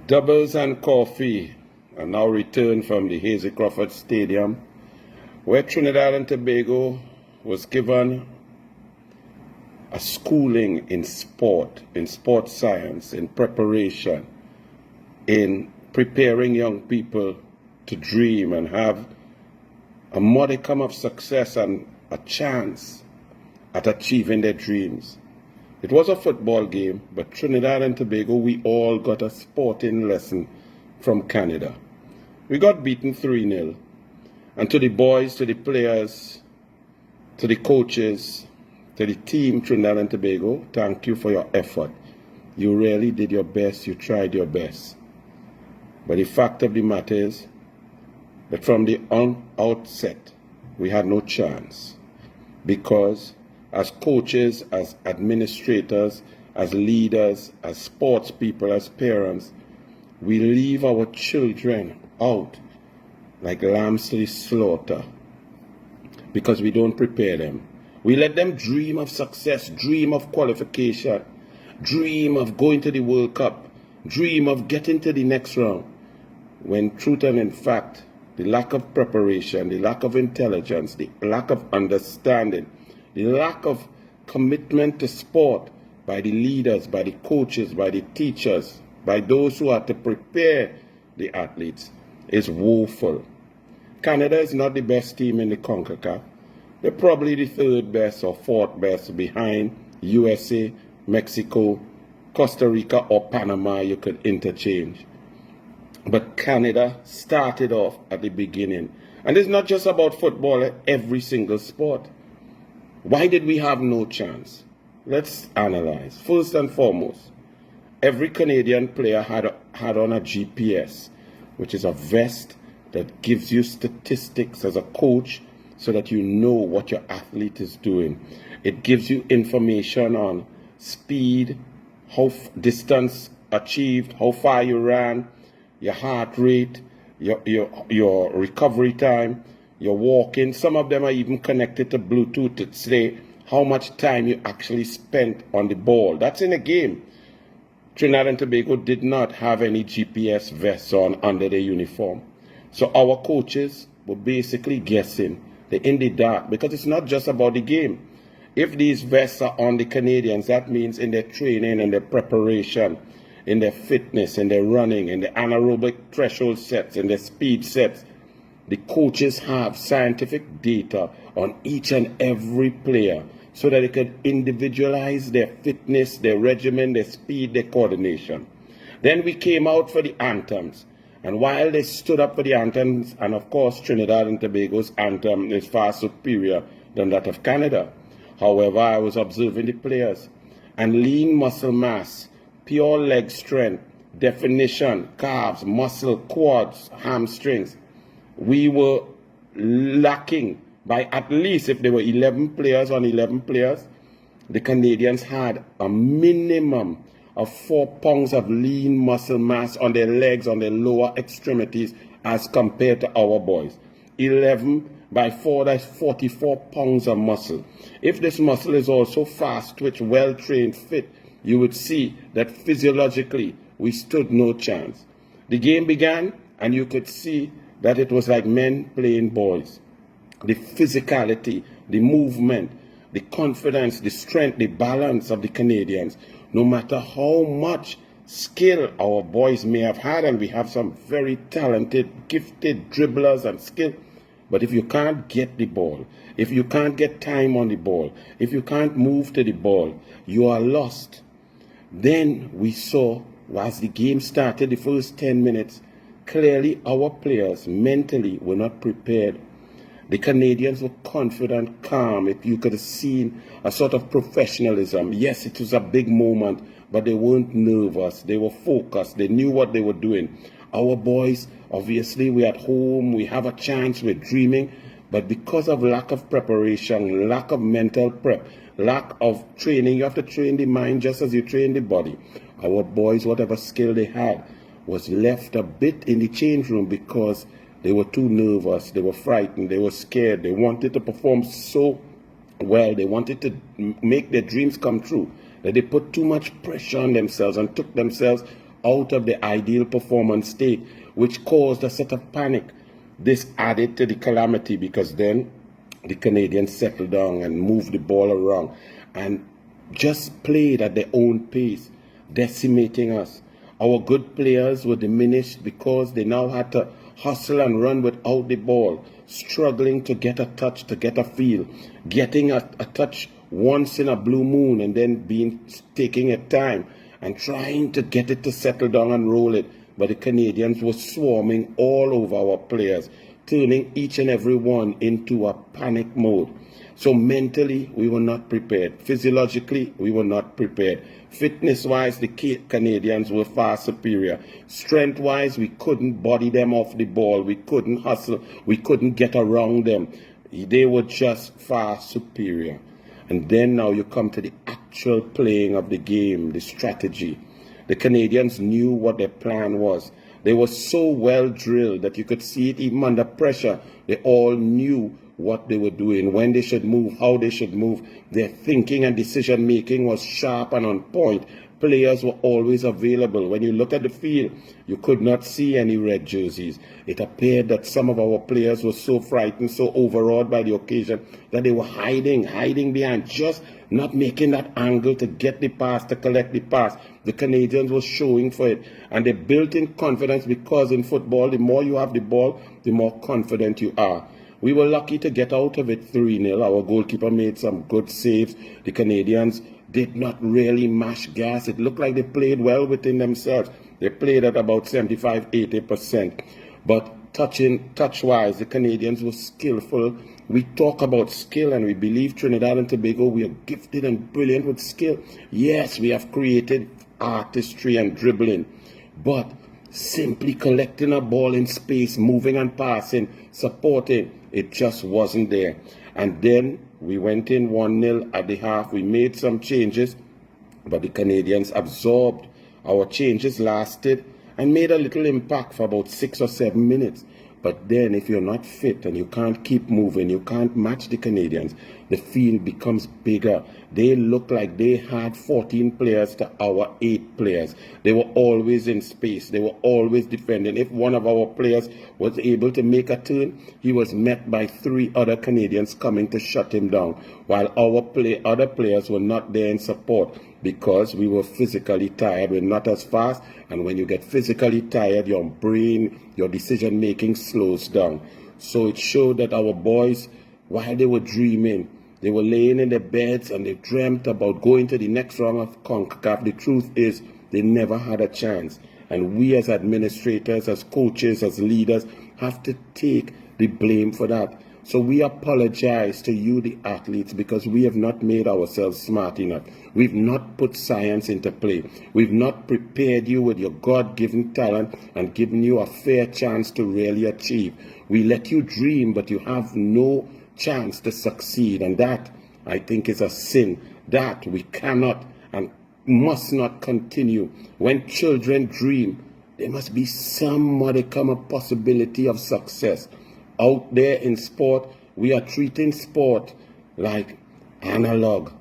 Doubles and coffee are now returned from the Hazy Crawford Stadium, where Trinidad and Tobago was given a schooling in sport science, in preparation, in preparing young people to dream and have a modicum of success and a chance at achieving their dreams. It was a football game, but Trinidad and Tobago, we all got a sporting lesson from Canada. We got beaten 3-0. And to the boys, to the players, to the coaches, to the team, Trinidad and Tobago, thank you for your effort. You really did your best. You tried your best. But the fact of the matter is that from the outset, we had no chance, because as coaches, as administrators, as leaders, as sports people, as parents, we leave our children out like lambs to the slaughter because we don't prepare them. We let them dream of success, dream of qualification, dream of going to the World Cup, dream of getting to the next round, when truth and in fact, the lack of preparation, the lack of intelligence, the lack of understanding, the lack of commitment to sport by the leaders, by the coaches, by the teachers, by those who are to prepare the athletes is woeful. Canada is not the best team in the CONCACAF. They're probably the third best or fourth best behind USA, Mexico, Costa Rica, or Panama. You could interchange. But Canada started off at the beginning. And it's not just about football, every single sport. Why did we have no chance? Let's analyze. First and foremost, every Canadian player had on a GPS, which is a vest that gives you statistics as a coach so that you know what your athlete is doing. It gives you information on speed, distance achieved, how far you ran, your heart rate, your recovery time, your walking. Some of them are even connected to Bluetooth to say how much time you actually spent on the ball. That's in a game. Trinidad and Tobago did not have any GPS vests on under their uniform. So our coaches were basically guessing. They're in the dark, because it's not just about the game. If these vests are on the Canadians, that means in their training and their preparation, in their fitness, in their running, in their anaerobic threshold sets, in their speed sets, the coaches have scientific data on each and every player so that they can individualize their fitness, their regimen, their speed, their coordination. Then we came out for the anthems. And while they stood up for the anthems, and of course Trinidad and Tobago's anthem is far superior than that of Canada. However, I was observing the players, and lean muscle mass, pure leg strength, definition, calves, muscle, quads, hamstrings, we were lacking by at least, if there were 11 players on 11 players, the Canadians had a minimum of 4 pounds of lean muscle mass on their legs, on their lower extremities, as compared to our boys. 11 by 4, that's 44 pounds of muscle. If this muscle is also fast twitch, well-trained, fit, you would see that physiologically we stood no chance. The game began, and you could see that it was like men playing boys. The physicality, the movement, the confidence, the strength, the balance of the Canadians, no matter how much skill our boys may have had, and we have some very talented, gifted dribblers and skill, but if you can't get the ball, if you can't get time on the ball, if you can't move to the ball, you are lost. Then we saw, as the game started, the first 10 minutes, clearly our players mentally were not prepared. The Canadians were confident, calm. If you could have seen a sort of professionalism. Yes, it was a big moment, but they weren't nervous. They were focused. They knew what they were doing. Our boys, obviously, we're at home. We have a chance. We're dreaming. But because of lack of preparation, lack of mental prep, lack of training, you have to train the mind just as you train the body. Our boys, whatever skill they had, was left a bit in the change room because they were too nervous, they were frightened, they were scared, they wanted to perform so well, they wanted to make their dreams come true, that they put too much pressure on themselves and took themselves out of the ideal performance state, which caused a set of panic. This added to the calamity because then the Canadians settled down and moved the ball around and just played at their own pace, decimating us. Our good players were diminished because they now had to hustle and run without the ball, struggling to get a touch, to get a feel, getting a touch once in a blue moon and then taking a time and trying to get it to settle down and roll it. But the Canadians were swarming all over our players, turning each and every one into a panic mode. So mentally, we were not prepared. Physiologically, we were not prepared. Fitness-wise, the Canadians were far superior. Strength-wise, we couldn't body them off the ball. We couldn't hustle. We couldn't get around them. They were just far superior. And then now you come to the actual playing of the game, the strategy. The Canadians knew what their plan was. They were so well drilled that you could see it even under pressure. They all knew what they were doing, when they should move, how they should move. Their thinking and decision making was sharp and on point. Players were always available. When you look at the field, you could not see any red jerseys. It appeared that some of our players were so frightened, so overawed by the occasion, that they were hiding behind, just not making that angle to get the pass, to collect the pass. The Canadians were showing for it. And they built in confidence because in football, the more you have the ball, the more confident you are. We were lucky to get out of it 3-0. Our goalkeeper made some good saves. The Canadians did not really mash gas. It looked like they played well within themselves. They played at about 75-80%. But touch-wise, the Canadians were skillful. We talk about skill and we believe Trinidad and Tobago, we are gifted and brilliant with skill. Yes, we have created artistry and dribbling. But simply collecting a ball in space, moving and passing, supporting, it just wasn't there. And then we went in 1-0 at the half. We made some changes, but the Canadians absorbed. Our changes lasted and made a little impact for about 6 or 7 minutes. But then if you're not fit and you can't keep moving, you can't match the Canadians, the field becomes bigger. They look like they had 14 players to our 8 players. They were always in space. They were always defending. If one of our players was able to make a turn, he was met by 3 other Canadians coming to shut him down, while other players were not there in support because we were physically tired. We're not as fast, and when you get physically tired, your brain, your decision making slows down. So it showed that our boys, while they were dreaming, they were laying in their beds and they dreamt about going to the next round of CONCACAF. The truth is, they never had a chance. And we as administrators, as coaches, as leaders, have to take the blame for that. So we apologize to you, the athletes, because we have not made ourselves smart enough. We've not put science into play. We've not prepared you with your God-given talent and given you a fair chance to really achieve. We let you dream, but you have no chance to succeed. And that, I think, is a sin. That we cannot and must not continue. When children dream, there must be some modicum of possibility of success. Out there in sport, we are treating sport like analog,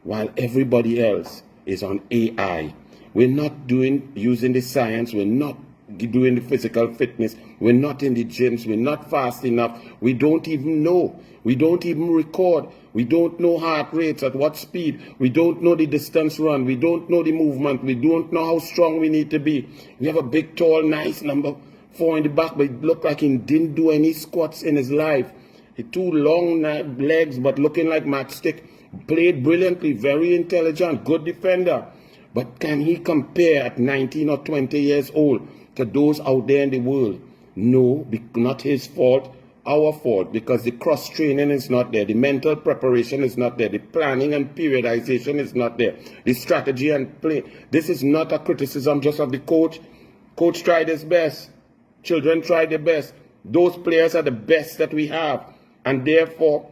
while everybody else is on AI. We're not using the science. We're not doing the physical fitness. We're not in the gyms. We're not fast enough. We don't even know. We don't even record. We don't know heart rates, at what speed. We don't know the distance run. We don't know the movement. We don't know how strong we need to be. We have a big, tall, nice number 4 in the back, but it looked like he didn't do any squats in his life. He 2 long legs, but looking like matchstick. Played brilliantly, very intelligent, good defender. But can he compare at 19 or 20 years old to those out there in the world? No, not his fault, our fault, because the cross-training is not there. The mental preparation is not there. The planning and periodization is not there. The strategy and play. This is not a criticism just of the coach. Coach tried his best. Children tried their best. Those players are the best that we have. And therefore,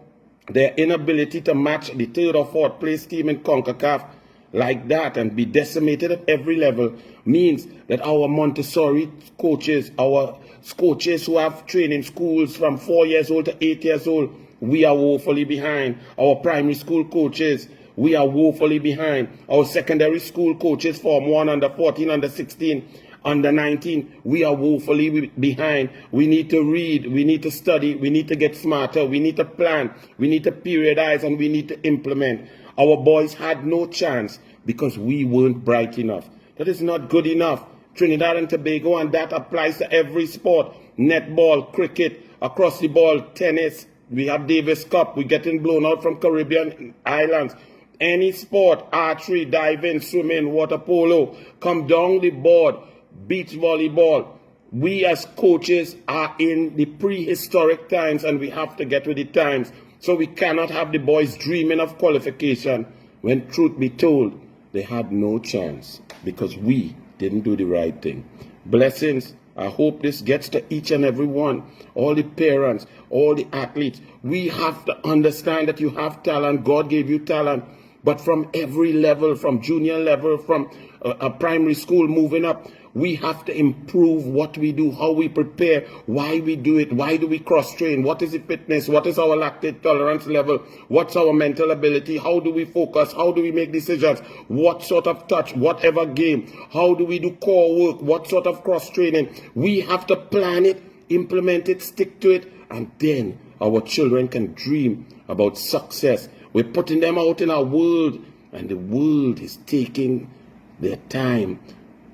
their inability to match the 3rd or 4th place team in CONCACAF like that and be decimated at every level means that our Montessori coaches, our coaches who have training schools from 4 years old to 8 years old, we are woefully behind. Our primary school coaches We are woefully behind. Our secondary school coaches, Form 1, under 14, under 16, under 19, we are woefully behind. We need to read, we need to study, we need to get smarter, we need to plan, we need to periodize, and we need to implement. Our boys had no chance because we weren't bright enough. That is not good enough. Trinidad and Tobago, and that applies to every sport. Netball, cricket, across the ball, tennis. We have Davis Cup. We're getting blown out from Caribbean islands. Any sport, archery, diving, swimming, water polo, come down the board, beach volleyball. We as coaches are in the prehistoric times, and we have to get with the times. So we cannot have the boys dreaming of qualification when, truth be told, they had no chance because we didn't do the right thing. Blessings. I hope this gets to each and every one, all the parents, all the athletes. We have to understand that you have talent. God gave you talent. But from every level, from junior level, from a primary school moving up, we have to improve what we do, how we prepare, why we do it, why do we cross-train, what is the fitness, what is our lactate tolerance level, what's our mental ability, how do we focus, how do we make decisions, what sort of touch, whatever game, how do we do core work, what sort of cross-training. We have to plan it, implement it, stick to it, and then our children can dream about success. We're putting them out in our world, and the world is taking their time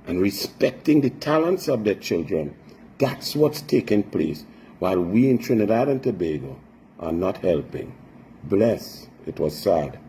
and respecting the talents of their children. That's what's taking place, while we in Trinidad and Tobago are not helping. Bless. It was sad.